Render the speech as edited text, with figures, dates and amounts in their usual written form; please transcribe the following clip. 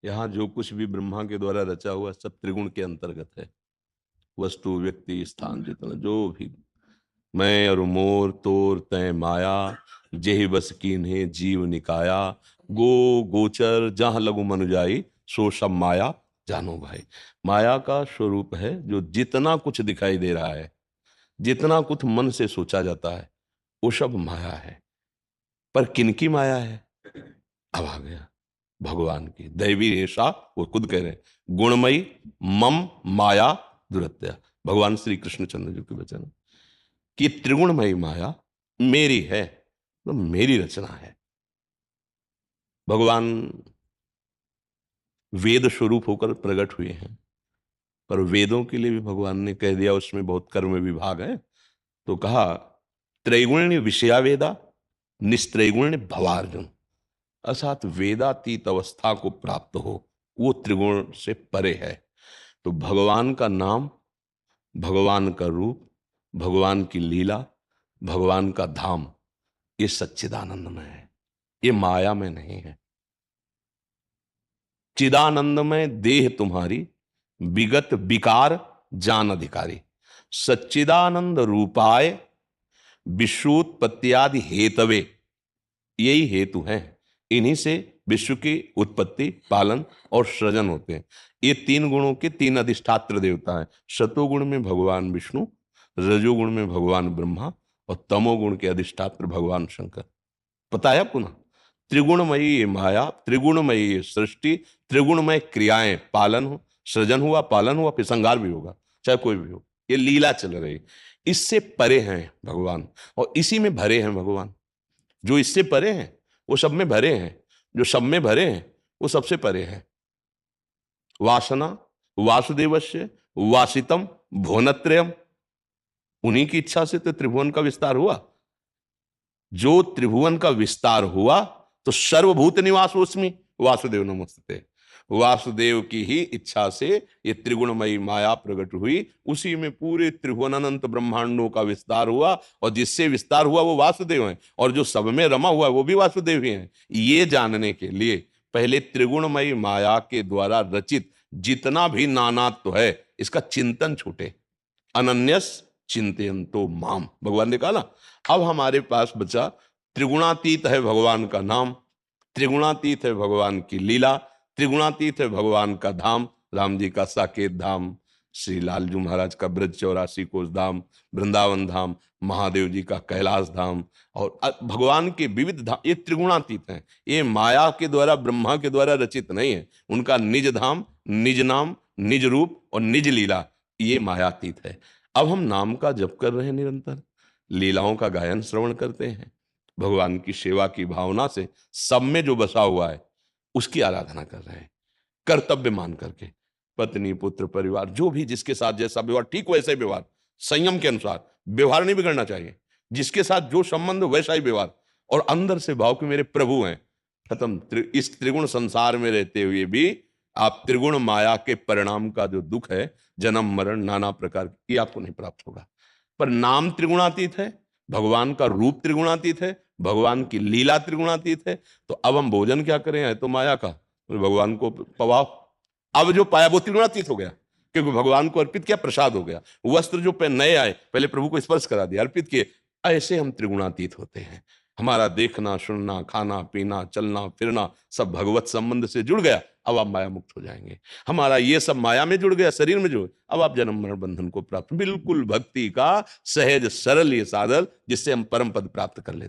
यहाँ जो कुछ भी ब्रह्मा के द्वारा रचा हुआ सब त्रिगुण के अंतर्गत है। वस्तु, व्यक्ति, स्थान, जितना जो भी। मैं और मोर तोर तय माया, जेहि बस कीन्हे जीव निकाया। गो गोचर जहाँ लघु मनु जाई, सो सब माया जानो भाई। माया का स्वरूप है जो जितना कुछ दिखाई दे रहा है, जितना कुछ मन से सोचा जाता है, वो सब माया है। पर किनकी माया है? अब आ गया भगवान की दैवी रेशा। वो खुद कह रहे हैं, गुणमयी मम माया दुरत्या। भगवान श्री कृष्णचंद्र जी के वचन कि त्रिगुणमयी माया मेरी है, तो मेरी रचना है। भगवान वेद स्वरूप होकर प्रकट हुए हैं, पर वेदों के लिए भी भगवान ने कह दिया उसमें बहुत कर्म विभाग है। तो कहा त्रैगुण्य विषया वेदा, निस्त्रैगुण्य भवार्जुन। अर्थात वेदातीत अवस्था को प्राप्त हो, वो त्रिगुण से परे है। तो भगवान का नाम, भगवान का रूप, भगवान की लीला, भगवान का धाम, ये सच्चिदानंद में है, ये माया में नहीं है। चिदानंद में देह तुम्हारी, विगत विकार जान अधिकारी। सच्चिदानंद रूपाय विश्वोत्पत्त्यादि हेतवे, यही हेतु हैं। इन्हीं से विश्व की उत्पत्ति, पालन और सृजन होते हैं। ये तीन गुणों के तीन अधिष्ठात्र देवता हैं। सतोगुण में भगवान विष्णु, रजोगुण में भगवान ब्रह्मा और तमोगुण के अधिष्ठात्र भगवान शंकर। पता है आपको ना? त्रिगुणमयी ये माया, त्रिगुणमयी ये सृष्टि, त्रिगुणमय क्रियाएं, पालन हो, सृजन हुआ, पालन हुआ, फिर संहार भी होगा, चाहे कोई भी हो। ये लीला चल रही, इससे परे हैं भगवान और इसी में भरे हैं भगवान। जो इससे परे हैं वो सब में भरे हैं, जो सब में भरे हैं वो सबसे परे हैं। वासना वासुदेवस्य वासितम भुवनत्रयम, उन्हीं की इच्छा से तो त्रिभुवन का विस्तार हुआ। जो त्रिभुवन का विस्तार हुआ तो सर्वभूत निवास उसमें वासुदेव नमस्ते। वासुदेव की ही इच्छा से ये त्रिगुणमयी माया प्रकट हुई, उसी में पूरे त्रिभुवन अनंत ब्रह्मांडों का विस्तार हुआ और जिससे विस्तार हुआ वो वासुदेव है और जो सब में रमा हुआ है वो भी वासुदेव ही है। ये जानने के लिए पहले त्रिगुणमयी माया के द्वारा रचित जितना भी नानात्व है इसका चिंतन छूटे। अनन्यस चिंतयन्तो माम, भगवान ने कहा ना। अब हमारे पास बचा त्रिगुणातीत है भगवान का नाम, त्रिगुणातीत है भगवान की लीला, त्रिगुणातीत है भगवान का धाम। राम जी का साकेत धाम, श्री लालजू महाराज का ब्रज 84 कोस धाम, वृंदावन धाम, महादेव जी का कैलाश धाम और भगवान के विविध धाम, ये त्रिगुणातीत हैं। ये माया के द्वारा, ब्रह्मा के द्वारा रचित नहीं है। उनका निज धाम, निज नाम, निज रूप और निज लीला, ये मायातीत है। अब हम नाम का जप कर रहे हैं निरंतर, लीलाओं का गायन श्रवण करते हैं, भगवान की सेवा की भावना से सब में जो बसा हुआ है उसकी आराधना कर रहे हैं, कर्तव्य मान करके। पत्नी, पुत्र, परिवार, जो भी जिसके साथ जैसा व्यवहार, ठीक वैसे ही व्यवहार, संयम के अनुसार व्यवहार नहीं बिगड़ना चाहिए। जिसके साथ जो संबंध वैसा ही व्यवहार, और अंदर से भाव कि मेरे प्रभु हैं। खत्म। इस त्रिगुण संसार में रहते हुए भी आप त्रिगुण माया के परिणाम का जो दुख है, जन्म मरण नाना प्रकार, ये आपको नहीं प्राप्त होगा। पर नाम त्रिगुणातीत है, भगवान का रूप त्रिगुणातीत है, भगवान की लीला त्रिगुणातीत है। तो अब हम भोजन क्या करें? है तो माया का, तो भगवान को पवाओ। अब जो पाया वो त्रिगुणातीत हो गया, क्योंकि भगवान को अर्पित किया, प्रसाद हो गया। वस्त्र जो नए आए, पहले प्रभु को स्पर्श करा दिया, अर्पित किए। ऐसे हम त्रिगुणातीत होते हैं। हमारा देखना, सुनना, खाना, पीना, चलना, फिरना सब भगवत संबंध से जुड़ गया। अब आप माया मुक्त हो जाएंगे। हमारा ये सब माया में जुड़ गया, शरीर में जुड़, अब आप जन्म मरण बंधन को प्राप्त, बिल्कुल भक्ति का सहज सरल ये साधन, जिससे हम परम पद प्राप्त कर लेते।